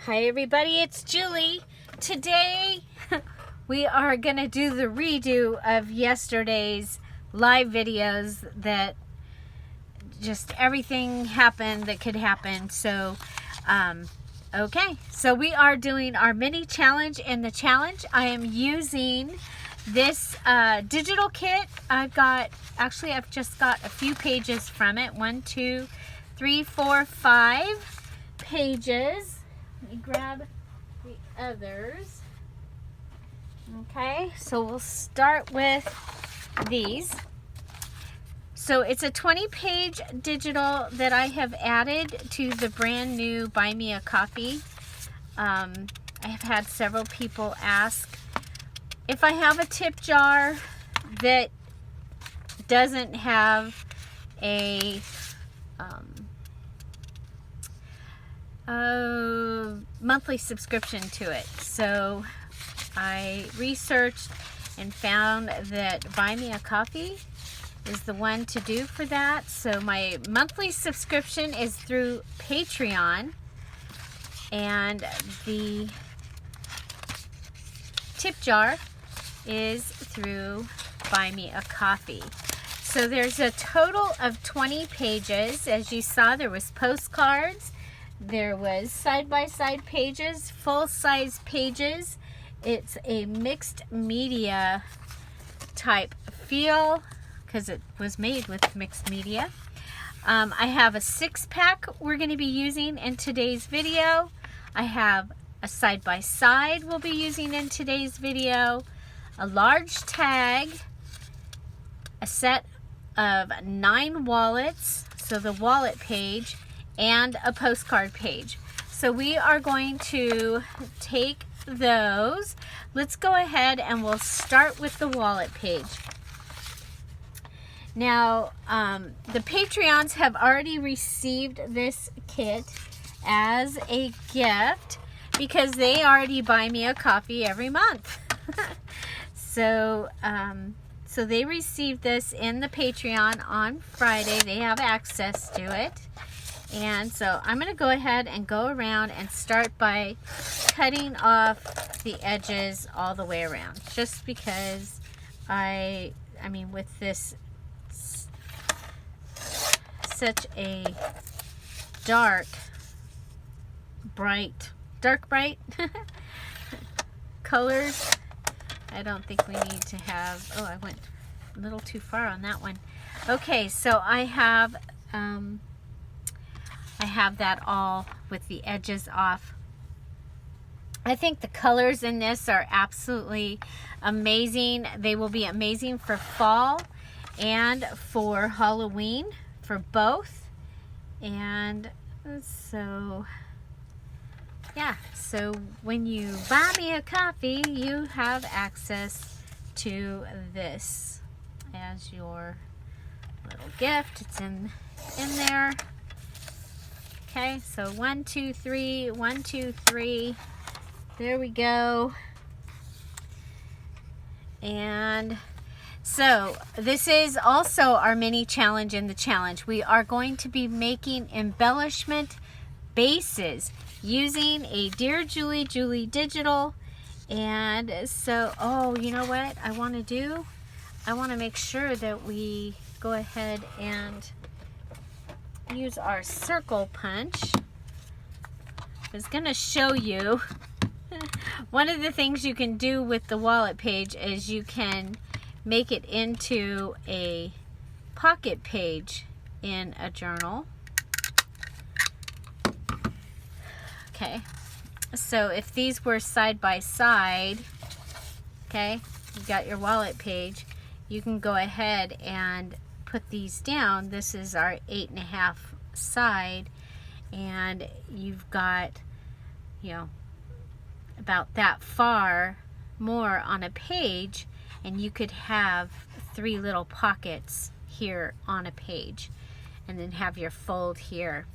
Hi everybody, it's Julie. Today we are going to do the redo of yesterday's live videos that just everything happened that could happen. So, okay. So we are doing our mini challenge. In the challenge, I am using this digital kit. I've just got a few pages from it. 1, 2, 3, 4, 5 pages. Let me grab the others. Okay, so we'll start with these. So it's a 20-page digital that I have added to the brand new Buy Me a Coffee. I have had several people ask if I have a tip jar that doesn't have a monthly subscription to it. So I researched and found that Buy Me a Coffee is the one to do for that. So my monthly subscription is through Patreon, and the tip jar is through Buy Me a Coffee. So there's a total of 20 pages. As you saw, there was postcards, there was side-by-side pages, full-size pages. It's a mixed media type feel because it was made with mixed media. I have a 6-pack we're going to be using in today's video. I have a side-by-side we'll be using in today's video, a large tag, a set of 9 wallets, so the wallet page, and a postcard page. So we are going to take those. Let's go ahead and we'll start with the wallet page. Now, the Patreons have already received this kit as a gift because they already buy me a coffee every month. So they received this in the Patreon on Friday. They have access to it. And so I'm going to go ahead and go around and start by cutting off the edges all the way around. Just because I mean, with this such a dark bright colors, I don't think we need to have, oh, I went a little too far on that one. Okay, so I have that all with the edges off. I think the colors in this are absolutely amazing. They will be amazing for fall and for Halloween, for both. And so, yeah, so when you buy me a coffee, you have access to this as your little gift. It's in there. Okay, so 1, 2, 3, 1, 2, 3. There we go. And so this is also our mini challenge in the challenge. We are going to be making embellishment bases using a DearJulieJulie digital. And so, oh, you know what I want to do? I want to make sure that we go ahead and use our circle punch. I was going to show you one of the things you can do with the wallet page is you can make it into a pocket page in a journal. Okay, so if these were side by side, okay, you got your wallet page, you can go ahead and put these down. This is our 8.5 side, and you've got, you know, about that far more on a page, and you could have 3 little pockets here on a page and then have your fold here.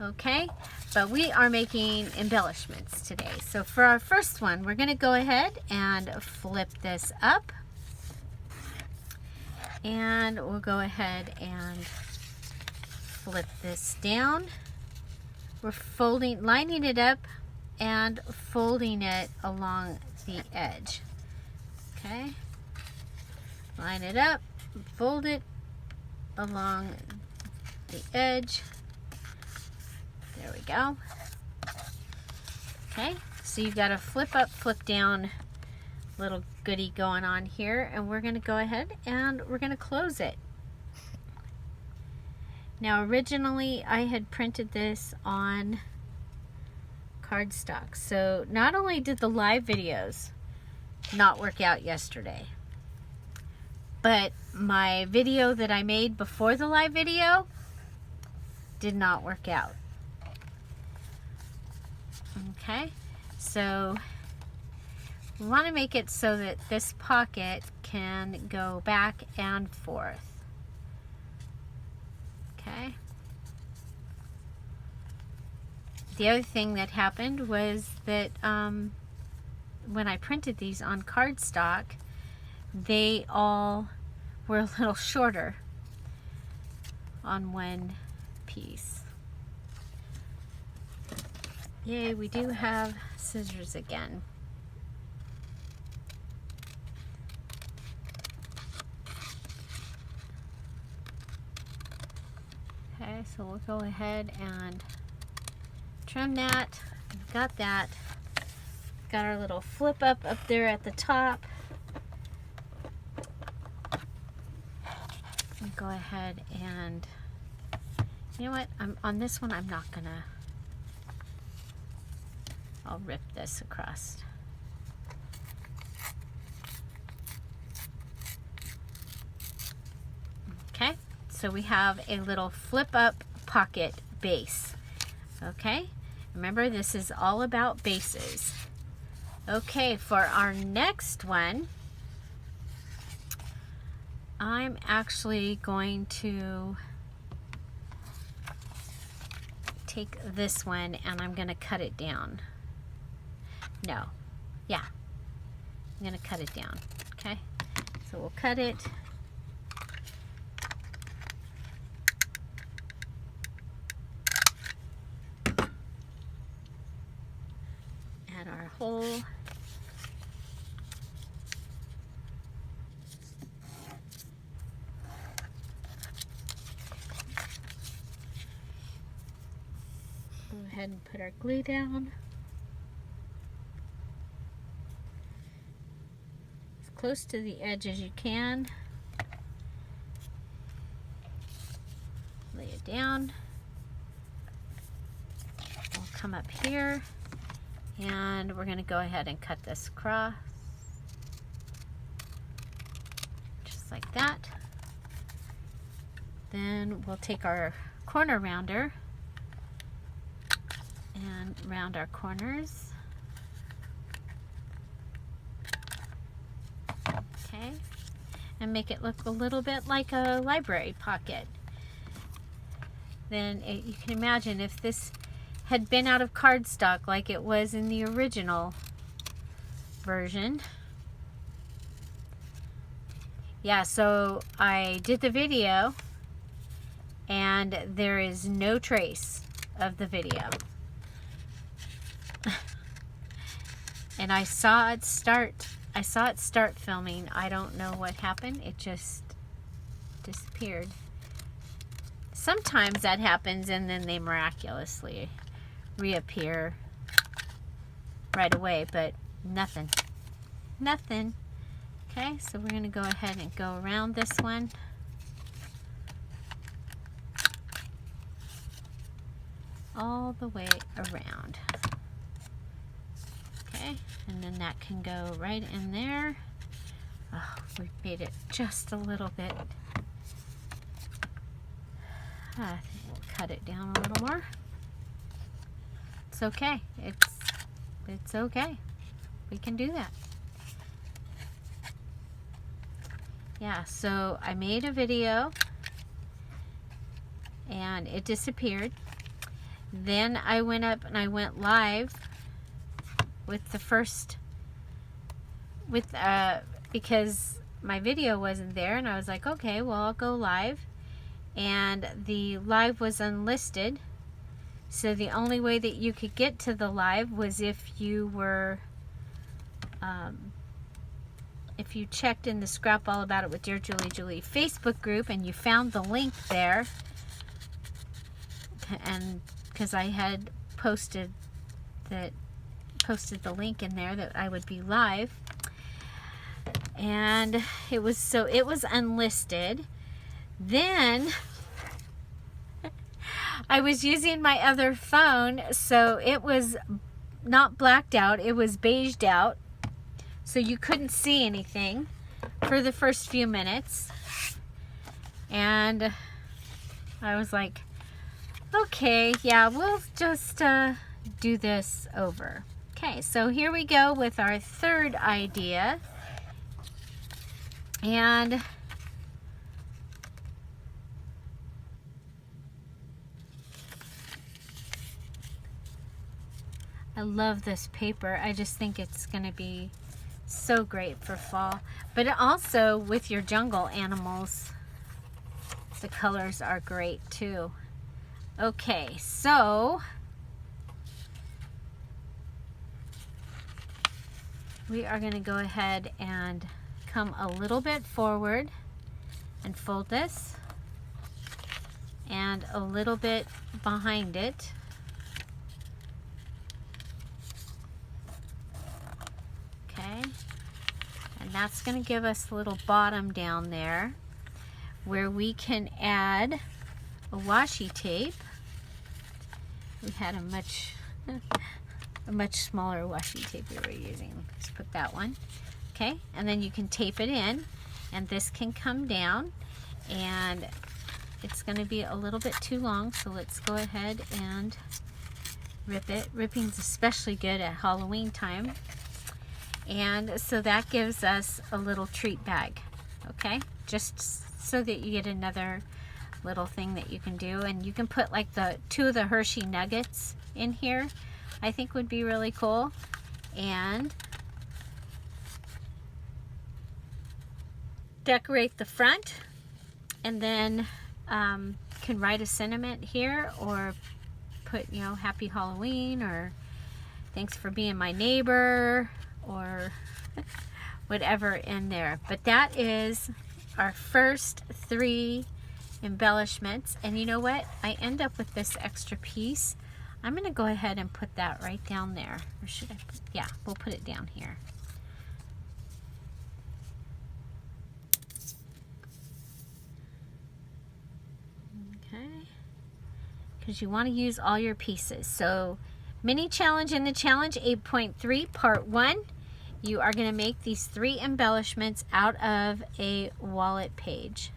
Okay, but we are making embellishments today. So for our first one, we're going to go ahead and flip this up, and we'll go ahead and flip this down. we're lining it up and folding it along the edge. Okay, line it up, fold it along the edge. There we go. Okay, so you've got a flip up, flip down little goodie going on here, and we're going to go ahead and we're going to close it. Now originally I had printed this on cardstock, so not only did the live videos not work out yesterday, but my video that I made before the live video did not work out. Okay, so we want to make it so that this pocket can go back and forth. Okay. The other thing that happened was that when I printed these on cardstock, they all were a little shorter on one piece. Yay, we do have scissors again. Okay, so we'll go ahead and trim that. We've got that. Got our little flip up there at the top. And go ahead and, you know what, on this one I'm not gonna, I'll rip this across. Okay, so we have a little flip up pocket base. Okay, remember this is all about bases. Okay, for our next one, I'm actually going to take this one and I'm going to cut it down. No, yeah, I'm going to cut it down. Okay, so we'll cut it. Add our hole. Go ahead and put our glue down. As close to the edge as you can. Lay it down. We'll come up here and we're going to go ahead and cut this across. Just like that. Then we'll take our corner rounder and round our corners. Okay, and make it look a little bit like a library pocket. Then you can imagine if this had been out of cardstock like it was in the original version. Yeah, so I did the video and there is no trace of the video. And I saw it start filming. I don't know what happened. It just disappeared. Sometimes that happens and then they miraculously reappear right away, but nothing. Nothing. Okay, so we're going to go ahead and go around this one. All the way around. Okay, and then that can go right in there. Oh, we made it just a little bit. I think we'll cut it down a little more. It's okay. It's okay. We can do that. Yeah, so I made a video and it disappeared. Then I went up and I went live with the first, because my video wasn't there, and I was like, okay, well, I'll go live. And the live was unlisted, So the only way that you could get to the live was if you were, if you checked in the Scrap All About It with Dear Julie Julie Facebook group and you found the link there, and because I had posted the link in there that I would be live, and it was unlisted. Then I was using my other phone, so it was not blacked out, it was beiged out, so you couldn't see anything for the first few minutes. And I was like, okay, yeah, we'll just do this over. Okay, so here we go with our third idea. And I love this paper. I just think it's going to be so great for fall. But also with your jungle animals, the colors are great too. Okay, so we are going to go ahead and come a little bit forward and fold this, and a little bit behind it. Okay, and that's going to give us a little bottom down there where we can add a washi tape. We had a much smaller washi tape we were using. Let's put that one. Okay, and then you can tape it in, and this can come down, and it's going to be a little bit too long, so let's go ahead and rip it. Ripping's especially good at Halloween time. And so that gives us a little treat bag, okay? Just so that you get another little thing that you can do. And you can put like the 2 of the Hershey nuggets in here. I think would be really cool. And decorate the front, and then can write a sentiment here, or put, you know, Happy Halloween, or thanks for being my neighbor, or whatever in there. But that is our first 3 embellishments. And you know what? I end up with this extra piece. I'm going to go ahead and put that right down there. Or should I put, yeah, we'll put it down here. Okay. Because you want to use all your pieces. So mini challenge in the challenge 8.3 part 1. You are going to make these 3 embellishments out of a wallet page.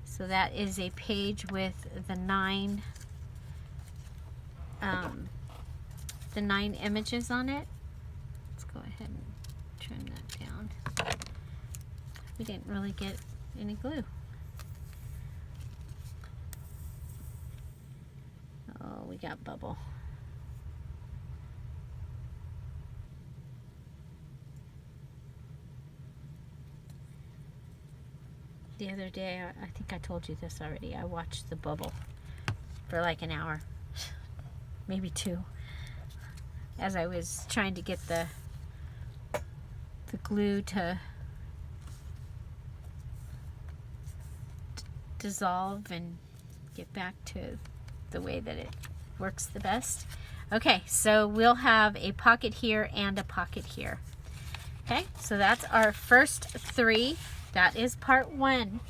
So that is a page with the 9 images on it. Let's go ahead and trim that down. We didn't really get any glue. Oh, we got bubble. The other day, I think I told you this already, I watched the bubble for like an hour, maybe 2, as I was trying to get the glue to dissolve and get back to the way that it works the best. Okay, so we'll have a pocket here and a pocket here. Okay, so that's our first 3. That is part 1.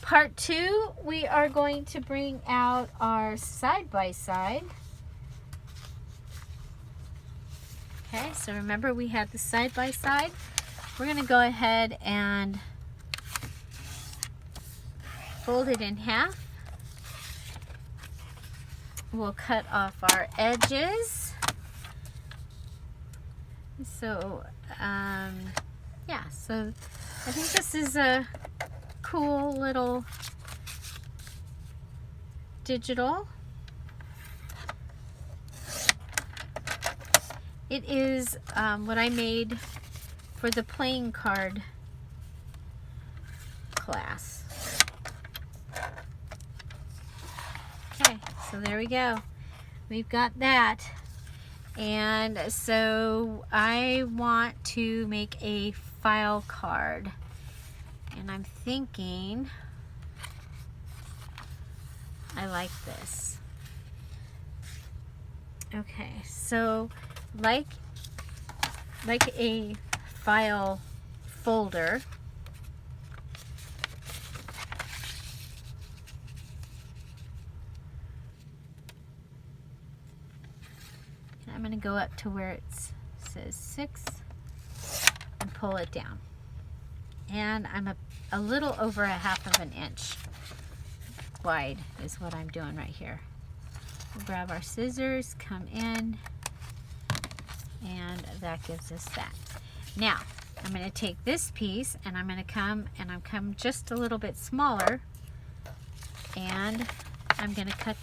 Part 2, we are going to bring out our side-by-side. Okay, so remember we had the side-by-side. We're going to go ahead and fold it in half. We'll cut off our edges. So, yeah, so I think this is a cool little digital. It is what I made for the playing card class. Okay, so there we go. we've got that. And so I want to make a file card. And I'm thinking I like this. Okay, so like a file folder, I'm going to go up to where it says 6 and pull it down. And I'm a little over 1/2 of an inch wide is what I'm doing right here. We'll grab our scissors, come in, and that gives us that. Now, I'm going to take this piece and I'm going to come just a little bit smaller, and I'm going to cut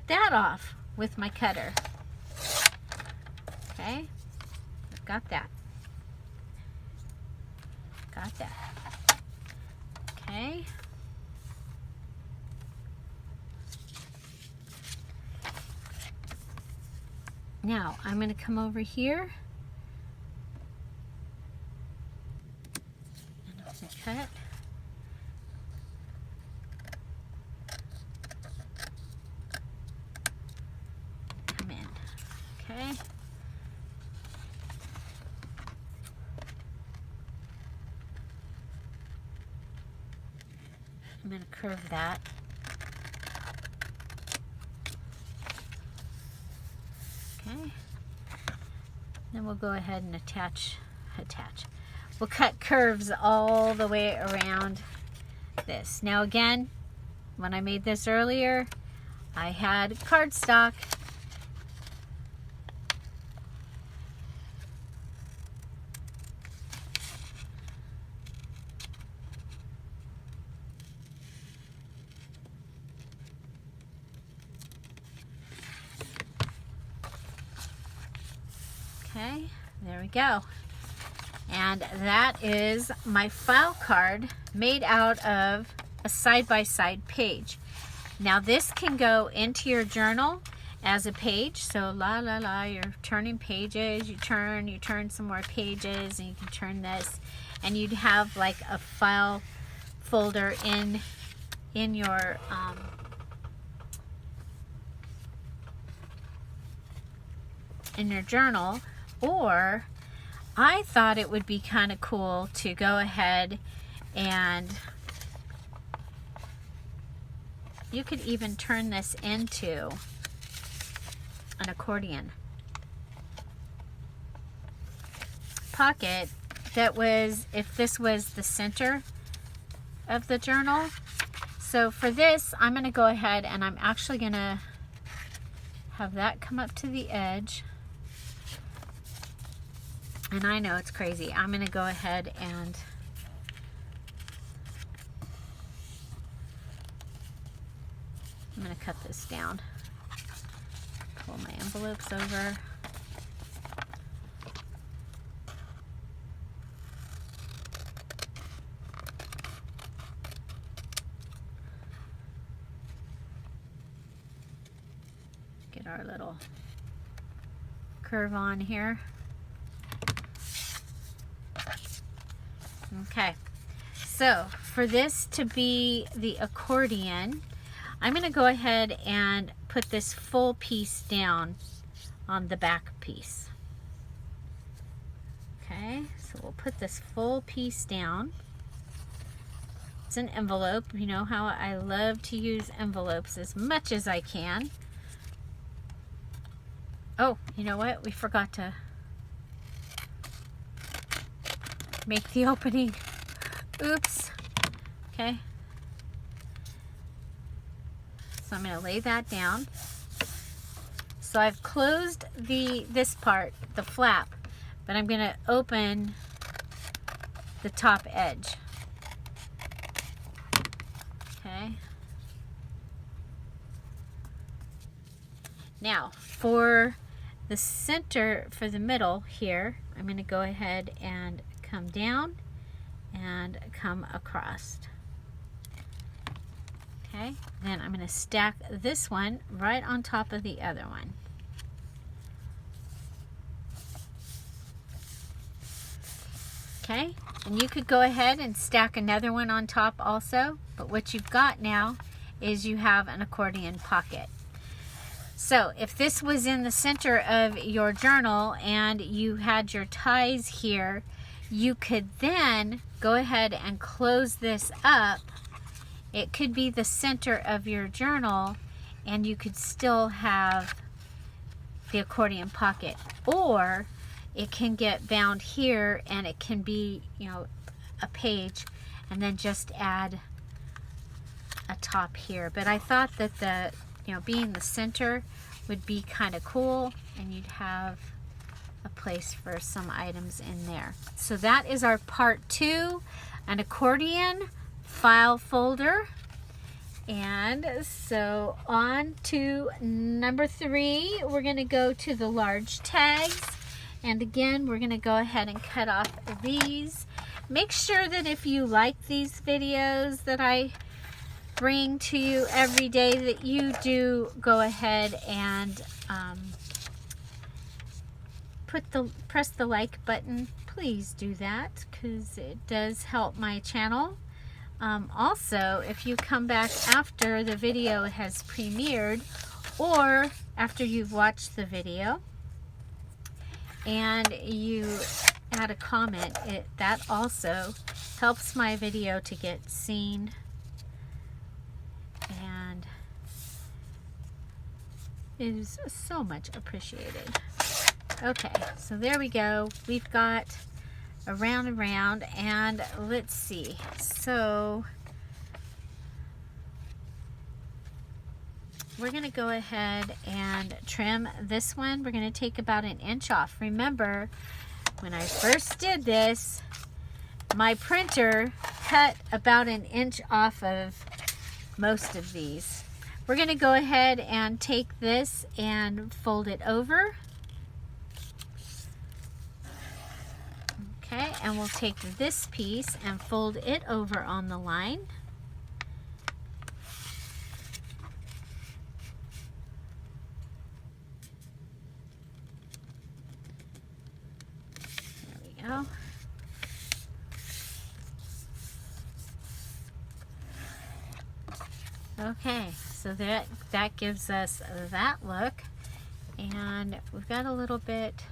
that off with my cutter. Okay, I've got that. Got that. Okay. Now I'm going to come over here and I'm going to cut. Come in. Okay. I'm going to curve that. Okay. Then we'll go ahead and attach. We'll cut curves all the way around this. Now again, when I made this earlier, I had cardstock. Okay, there we go. And that is my file card made out of a side-by-side page. Now this can go into your journal as a page. So you're turning pages, you turn some more pages, and you can turn this, and you'd have like a file folder in your journal. Or I thought it would be kind of cool to go ahead and you could even turn this into an accordion pocket that was, if this was the center of the journal. So for this, I'm going to go ahead and I'm actually going to have that come up to the edge. And I know it's crazy. I'm going to go ahead and I'm going to cut this down. Pull my envelopes over. Get our little curve on here. Okay, so for this to be the accordion, I'm going to go ahead and put this full piece down on the back piece. Okay, so we'll put this full piece down. It's an envelope. You know how I love to use envelopes as much as I can. Oh, you know what? We forgot to make the opening. Oops. Okay. So I'm going to lay that down. So I've closed this part, the flap, but I'm going to open the top edge. Okay. Now for the center, for the middle here, I'm going to go ahead and come down and come across. Okay, then I'm going to stack this one right on top of the other one. Okay, and you could go ahead and stack another one on top also, but what you've got now is you have an accordion pocket. So if this was in the center of your journal and you had your ties here, you could then go ahead and close this up. It could be the center of your journal and you could still have the accordion pocket, or it can get bound here and it can be, you know, a page, and then just add a top here. But I thought that the, you know, being the center would be kind of cool, and you'd have a place for some items in there. So that is our part 2, an accordion file folder. And so on to number 3, we're going to go to the large tags. And again, we're going to go ahead and cut off these. Make sure that if you like these videos that I bring to you every day, that you do go ahead and press the like button. Please do that, because it does help my channel. Also, if you come back after the video has premiered, or after you've watched the video and you add a comment, that also helps my video to get seen, and is so much appreciated. Okay, so there we go. We've got around and round, and let's see. So we're going to go ahead and trim this one. We're going to take about 1 inch off. Remember, when I first did this, my printer cut about 1 inch off of most of these. We're going to go ahead and take this and fold it over. Okay, and we'll take this piece and fold it over on the line. There we go. Okay, so that gives us that look, and we've got a little bit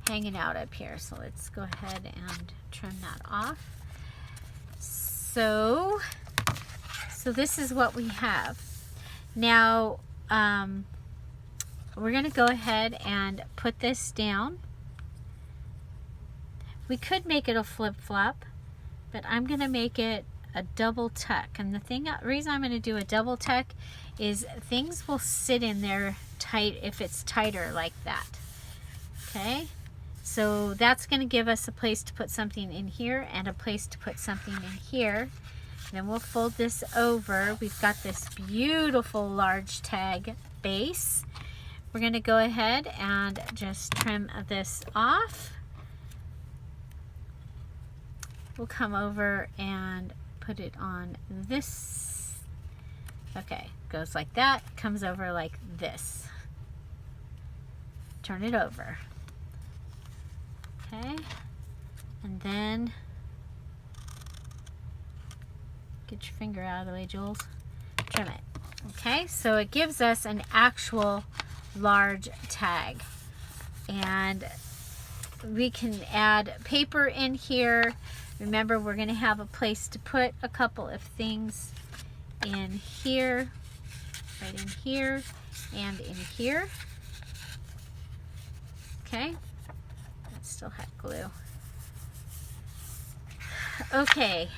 hanging out up here, so let's go ahead and trim that off. So this is what we have. Now we're going to go ahead and put this down. We could make it a flip-flop, but I'm going to make it a double tuck. And the reason I'm going to do a double tuck is things will sit in there tight if it's tighter like that. Okay, so that's going to give us a place to put something in here and a place to put something in here. Then we'll fold this over. We've got this beautiful large tag base. We're going to go ahead and just trim this off. We'll come over and put it on this. Okay, goes like that, comes over like this. Turn it over. Okay, and then get your finger out of the way, Jules. Trim it. Okay, so it gives us an actual large tag, and we can add paper in here. Remember, we're going to have a place to put a couple of things in here, right in here, and in here. Okay, that still had glue. Okay,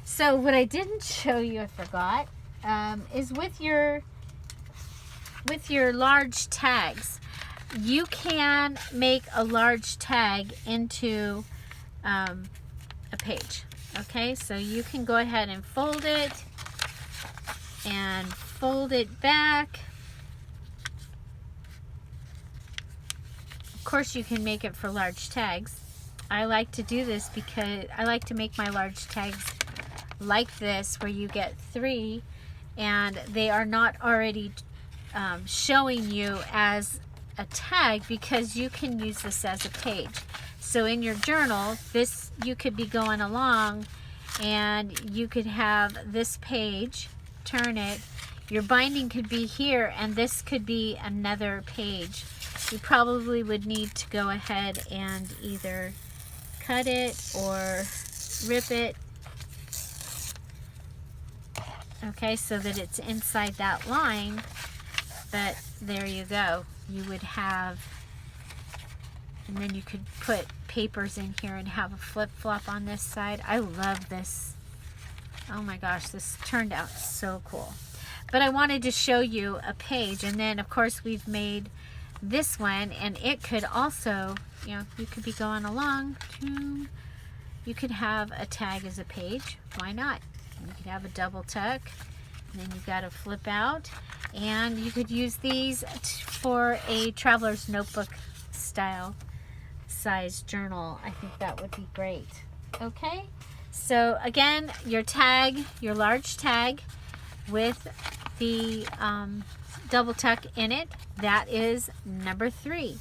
so what I didn't show you, I forgot, is with your large tags, you can make a large tag into a page. Okay, so you can go ahead and fold it back. Of course, you can make it for large tags. I like to do this because I like to make my large tags like this where you get 3 and they are not already showing you as a tag, because you can use this as a page. So in your journal, this, you could be going along and you could have this page, turn it, your binding could be here and this could be another page. You probably would need to go ahead and either cut it or rip it, okay, so that it's inside that line. But there you go. You would have, and then you could put papers in here and have a flip-flop on this side. I love this. Oh my gosh, this turned out so cool. But I wanted to show you a page, and then of course we've made this one, and it could also, you know, you could be going along, you could have a tag as a page. Why not? You could have a double tuck, and then you've got to flip out, and you could use these for a traveler's notebook style size journal. I think that would be great. Okay, so again, your tag, your large tag with the double tuck in it, that is number 3.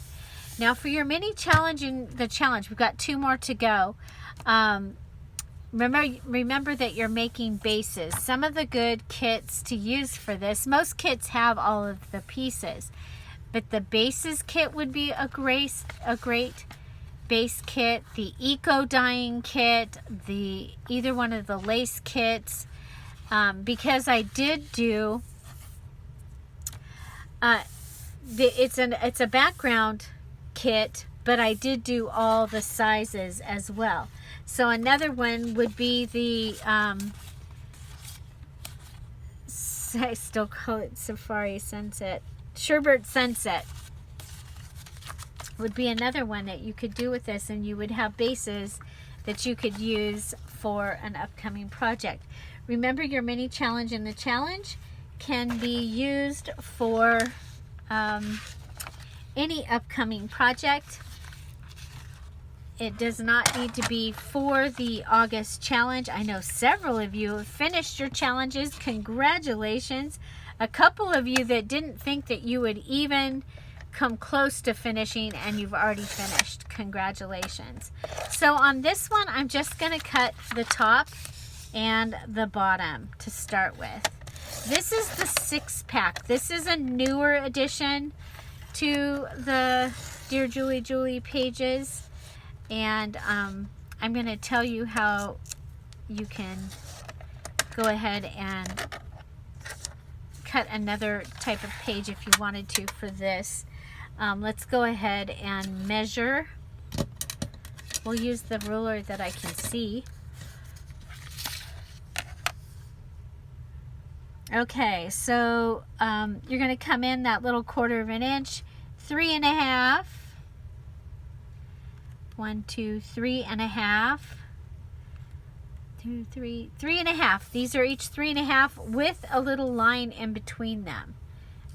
Now for your mini challenge in the challenge, we've got 2 more to go. Remember that you're making bases. Some of the good kits to use for this, most kits have all of the pieces, but the bases kit would be a great base kit. The eco dyeing kit, either one of the lace kits, because I did do it's a background kit, but I did do all the sizes as well. So another one would be the I still call it Safari Sunset, Sherbert Sunset would be another one that you could do with this, and you would have bases that you could use for an upcoming project. Remember, your mini challenge in the challenge can be used for any upcoming project. It does not need to be for the August challenge. I know several of you have finished your challenges. Congratulations. A couple of you that didn't think that you would even come close to finishing, and you've already finished. Congratulations. So on this one, I'm just going to cut the top and the bottom to start with. This is the 6-pack. This is a newer addition to the Dear Julie Julie pages, and I'm going to tell you how you can go ahead and cut another type of page if you wanted to for this. Let's go ahead and measure. We'll use the ruler that I can see. Okay, so you're going to come in that little 1/4 of an inch, 3.5, 1, 2, 3.5, 2, 3, 3.5. These are each 3.5 with a little line in between them.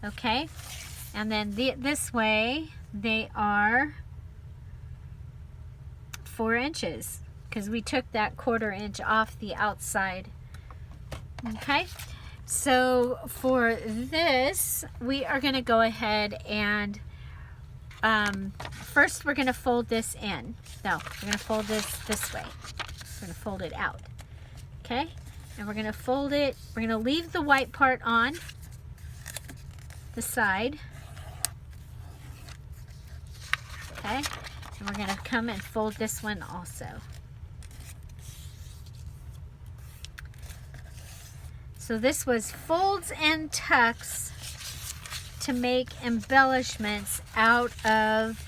Okay, and then this way they are 4 inches because we took that 1/4 inch off the outside. Okay. So for this, we are going to go ahead and first we're going to fold this in. No, we're going to fold this way. We're going to fold it out. Okay? And we're going to fold it. We're going to leave the white part on the side. Okay? And we're going to come and fold this one also. So this was folds and tucks to make embellishments out of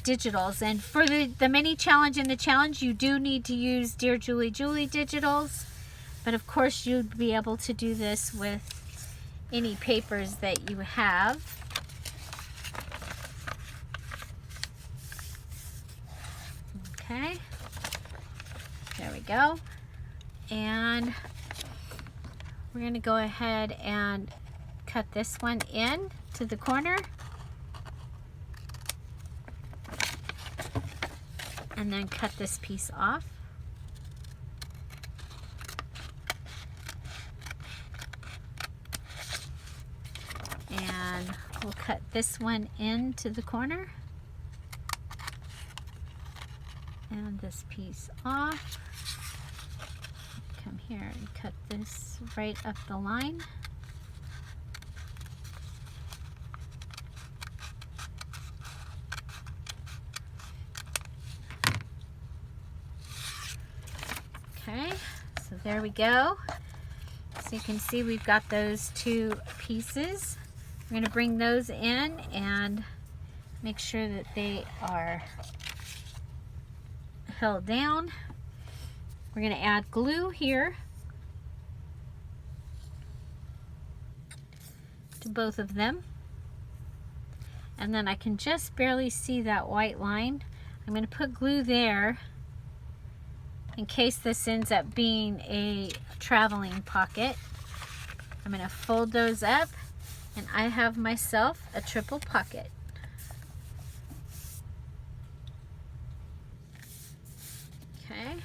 digitals. And for the mini challenge and the challenge, you do need to use Dear Julie Julie digitals. But of course, you'd be able to do this with any papers that you have. Okay. There we go. And we're going to go ahead and cut this one in to the corner, and then cut this piece off. And we'll cut this one into the corner. And this piece off. Come here and cut this right up the line. Okay, so there we go. So you can see we've got those two pieces. We're going to bring those in and make sure that they are held down. We're going to add glue here to both of them. And then I can just barely see that white line. I'm going to put glue there in case this ends up being a traveling pocket. I'm going to fold those up and I have myself a triple pocket. Okay.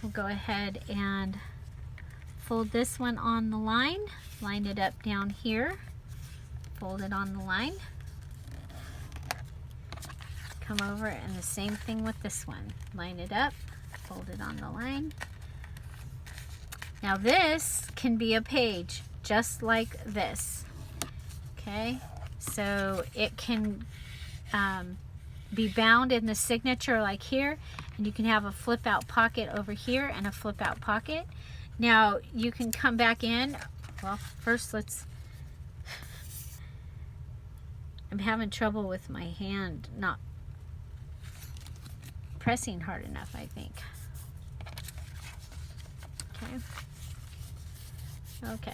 We'll go ahead and fold this one on the line, line it up down here, fold it on the line. Come over and the same thing with this one. Line it up, fold it on the line. Now this can be a page just like this. Okay, so it can be bound in the signature like here, and you can have a flip out pocket over here and a flip out pocket. Now you can come back in. Well, first I'm having trouble with my hand not pressing hard enough, I think. Okay.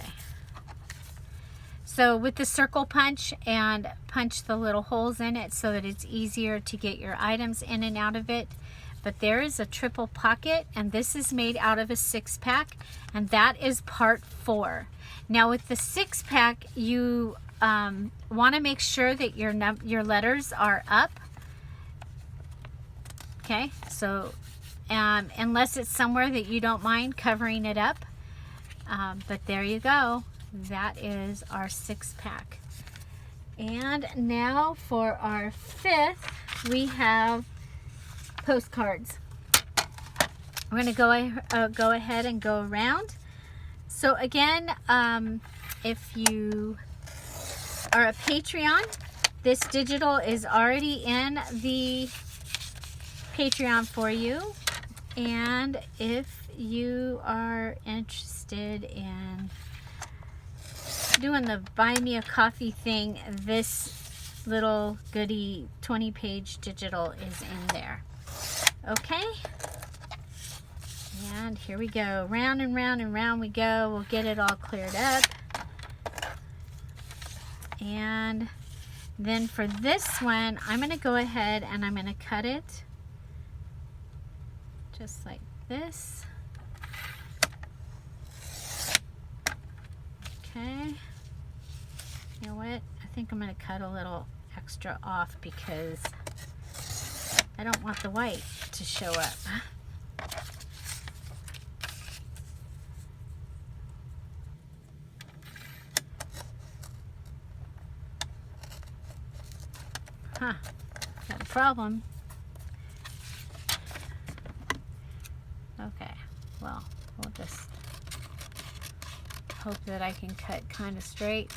So with the circle punch, and punch the little holes in it so that it's easier to get your items in and out of it. But there is a triple pocket, and this is made out of a 6-pack, and that is part 4. Now with the 6-pack, you want to make sure that your letters are up. Okay, so unless it's somewhere that you don't mind covering it up, but there you go. That is our 6-pack. And now for our 5th, we have postcards. We're going to go ahead and go around. So again, if you are a Patreon, this digital is already in the Patreon for you. And if you are interested in doing the buy me a coffee thing, this little goody 20-page digital is in there. Okay, and here we go, round and round and round we go. We'll get it all cleared up. And then for this one, I'm going to go ahead and I'm going to cut it just like this. Okay, you know what, I think I'm going to cut a little extra off because I don't want the white to show up. Huh, got a problem. Okay, well, we'll just hope that I can cut kind of straight.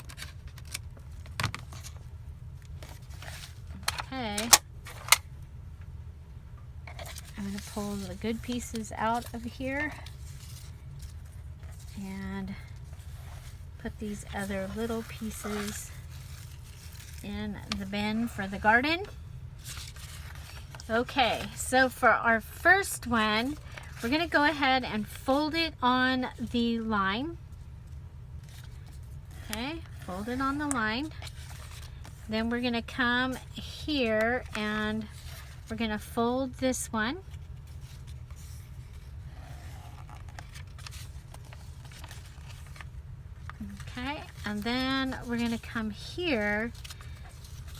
Okay. I'm going to pull the good pieces out of here and put these other little pieces in the bin for the garden. Okay, so for our first one, we're going to go ahead and fold it on the line. Okay, fold it on the line. Then we're going to come here and we're going to fold this one. Okay, and then we're going to come here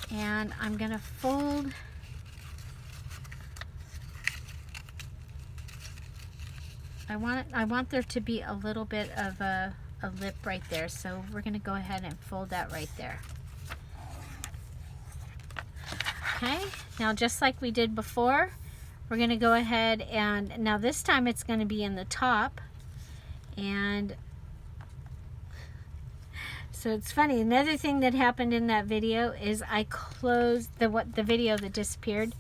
and I'm going to fold I want there to be a little bit of a a lip right there. So we're going to go ahead and fold that right there. Okay, now just like we did before, we're going to go ahead and now this time it's going to be in the top. And so it's funny, another thing that happened in that video is I closed the video that disappeared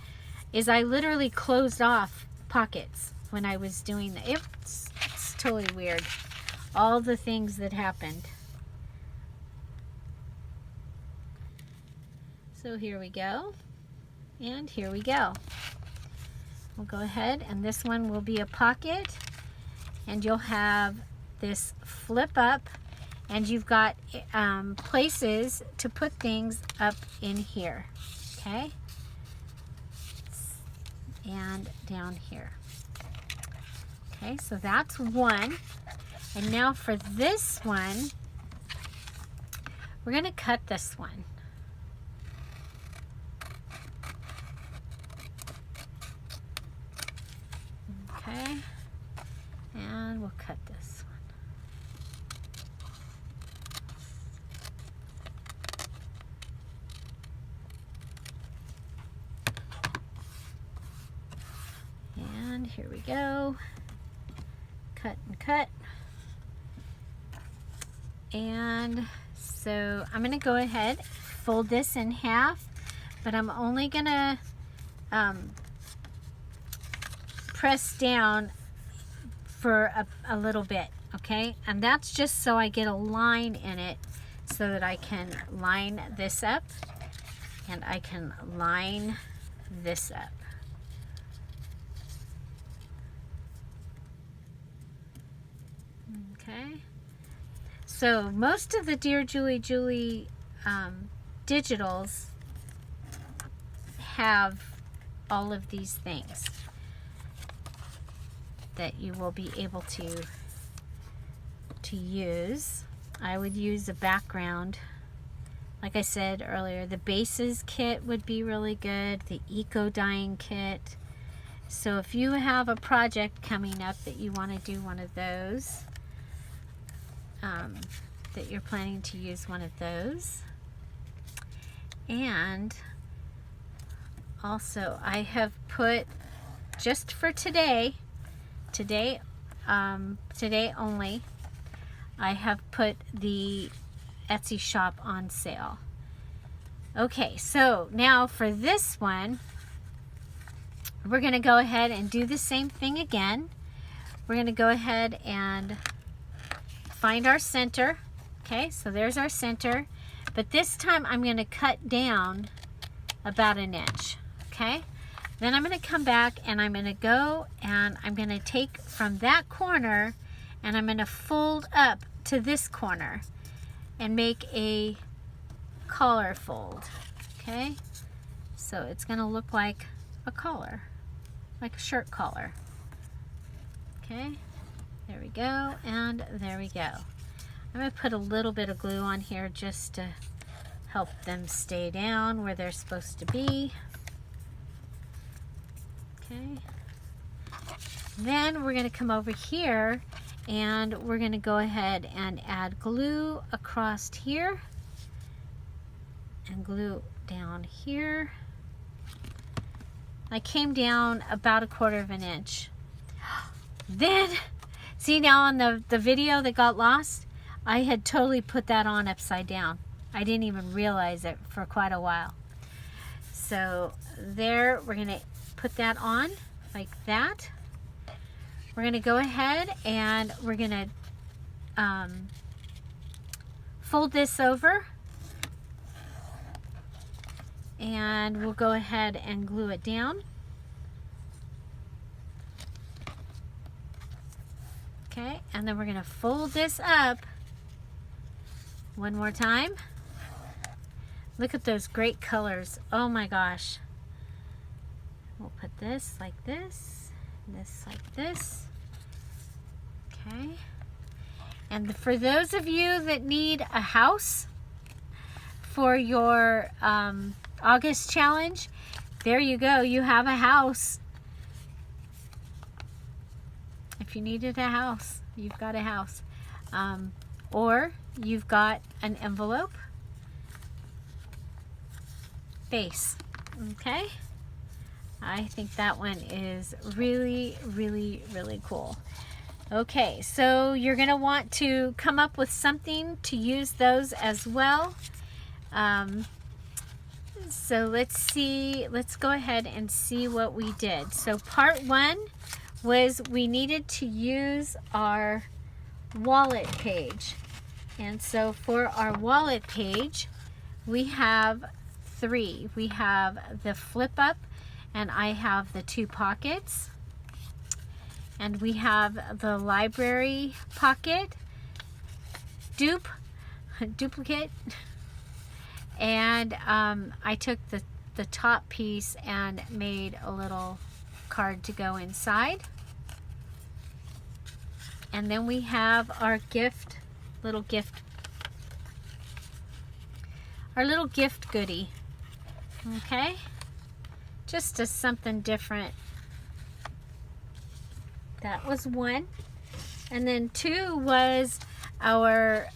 is I literally closed off pockets when I was doing that. It's totally weird, all the things that happened. So here we go, and here we go. We'll go ahead, and this one will be a pocket, and you'll have this flip up, and you've got places to put things up in here, okay? And down here. Okay, so that's one. And now for this one, we're going to cut this one. Okay, and we'll cut this one. And here we go. Cut and cut. And so I'm going to go ahead, fold this in half, but I'm only going to press down for a little bit, okay? And that's just so I get a line in it so that I can line this up and I can line this up. Okay, so most of the Dear Julie Julie digitals have all of these things that you will be able to use. I would use a background. Like I said earlier, the bases kit would be really good, the eco dyeing kit. So if you have a project coming up that you want to do one of those, that you're planning to use one of those. And also I have put, just for today only, I have put the Etsy shop on sale. Okay, so now for this one, we're going to go ahead and do the same thing again. We're going to go ahead and find our center. Okay, so there's our center. But this time I'm going to cut down about 1 inch. Okay, then I'm going to come back and I'm going to go and I'm going to take from that corner and I'm going to fold up to this corner and make a collar fold. Okay, so it's going to look like a collar, like a shirt collar. Okay, there we go, and there we go. I'm going to put a little bit of glue on here just to help them stay down where they're supposed to be. Okay, then we're going to come over here and we're going to go ahead and add glue across here and glue down here. I came down about 1/4 inch. Then, see now on the video that got lost, I had totally put that on upside down. I didn't even realize it for quite a while. So there, we're going to put that on like that. We're going to go ahead and we're going to fold this over. And we'll go ahead and glue it down. Okay, and then we're going to fold this up one more time. Look at those great colors. Oh my gosh. We'll put this like this, this like this. Okay. And for those of you that need a house for your August challenge, there you go. You have a house. If you needed a house, you've got a house. or you've got an envelope base. Okay, I think that one is really, really, really cool. Okay, so you're going to want to come up with something to use those as well. So let's go ahead and see what we did. So part one was we needed to use our wallet page. And so for our wallet page, we have three. We have the flip up, and I have the two pockets. And we have the library pocket, duplicate. And I took the top piece and made a little card to go inside. And then we have our little gift goodie. Okay, just as something different. That was one. And then two was our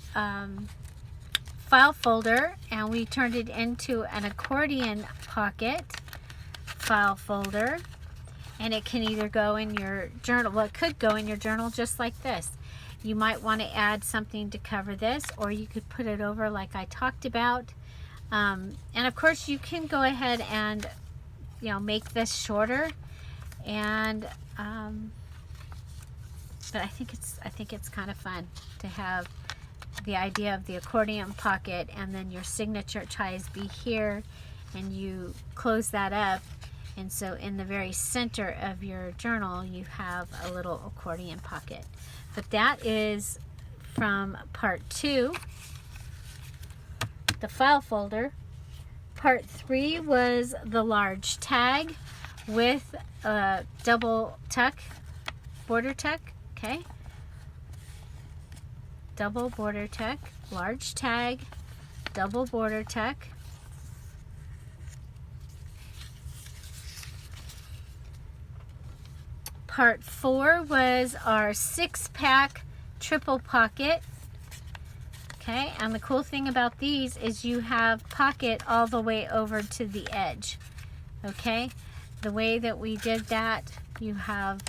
file folder, and we turned it into an Accordion Pocket file folder. And it can either go in your journal, well, it could go in your journal just like this. You might want to add something to cover this, or you could put it over like I talked about. And of course you can go ahead and, you know, make this shorter. And but I think it's kind of fun to have the idea of the accordion pocket, and then your signature ties be here, and you close that up, and so in the very center of your journal you have a little accordion pocket. But that is from part two, the file folder. Part three was the large tag with a double tuck, border tuck. Okay, double border tuck, large tag, double border tuck. Part four was our 6-pack triple pocket. Okay, and the cool thing about these is you have pocket all the way over to the edge. Okay, the way that we did that, you have,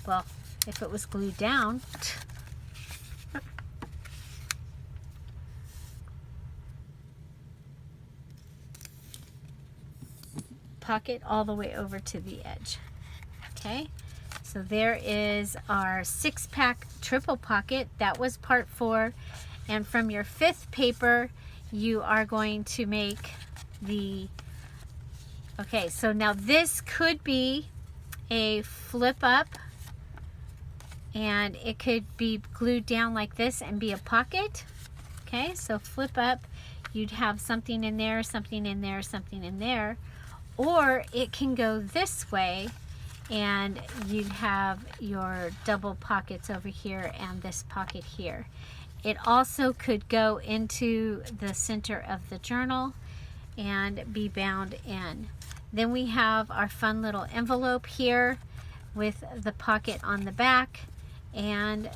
well, if it was glued down, pocket all the way over to the edge. Okay, so there is our 6-pack triple pocket. That was part four. And from your 5th paper, you are going to make the, okay, so now this could be a flip up, and it could be glued down like this and be a pocket. Okay, so flip up, you'd have something in there, something in there, something in there. Or it can go this way, and you'd have your double pockets over here and this pocket here. It also could go into the center of the journal and be bound in. Then we have our fun little envelope here with the pocket on the back, and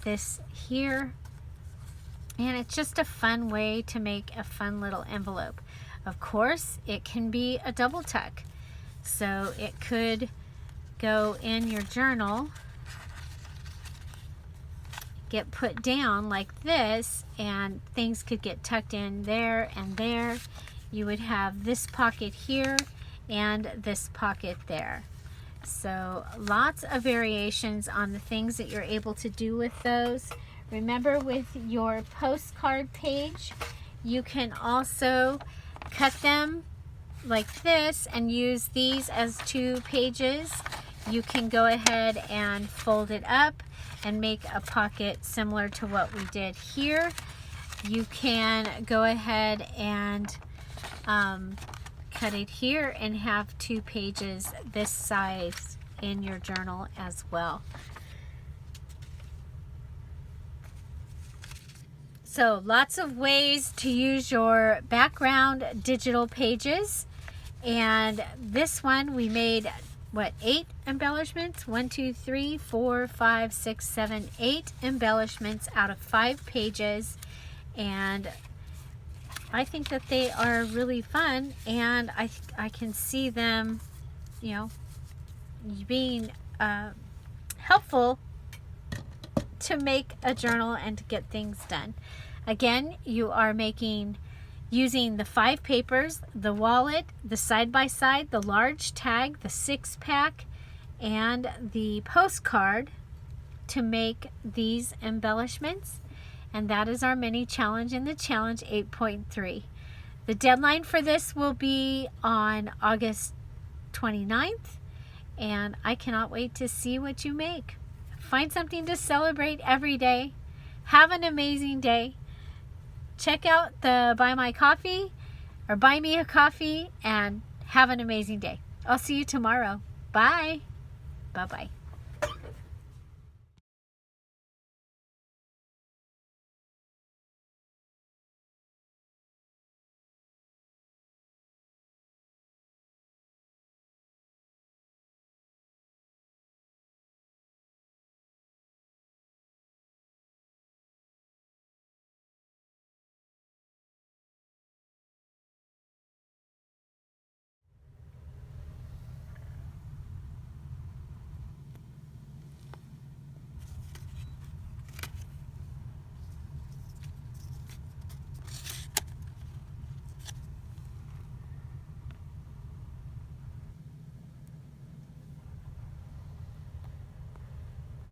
this here. And it's just a fun way to make a fun little envelope. Of course, it can be a double tuck. So it could go in your journal, get put down like this, and things could get tucked in there and there. You would have this pocket here and this pocket there. So lots of variations on the things that you're able to do with those. Remember, with your postcard page, you can also cut them like this and use these as 2 pages. You can go ahead and fold it up and make a pocket similar to what we did here. You can go ahead and cut it here and have 2 pages this size in your journal as well. So lots of ways to use your background digital pages. And this one we made 8 embellishments? 1, 2, 3, 4, 5, 6, 7, 8 embellishments out of 5 pages. And I think that they are really fun, and I can see them, you know, being helpful to make a journal and to get things done. Again, you are using the 5 papers, the wallet, the side-by-side, the large tag, the 6-pack, and the postcard to make these embellishments. And that is our mini challenge in the challenge 8.3. The deadline for this will be on August 29th, and I cannot wait to see what you make. Find something to celebrate every day. Have an amazing day. Check out the Buy Me a Coffee, and have an amazing day. I'll see you tomorrow. Bye. Bye-bye.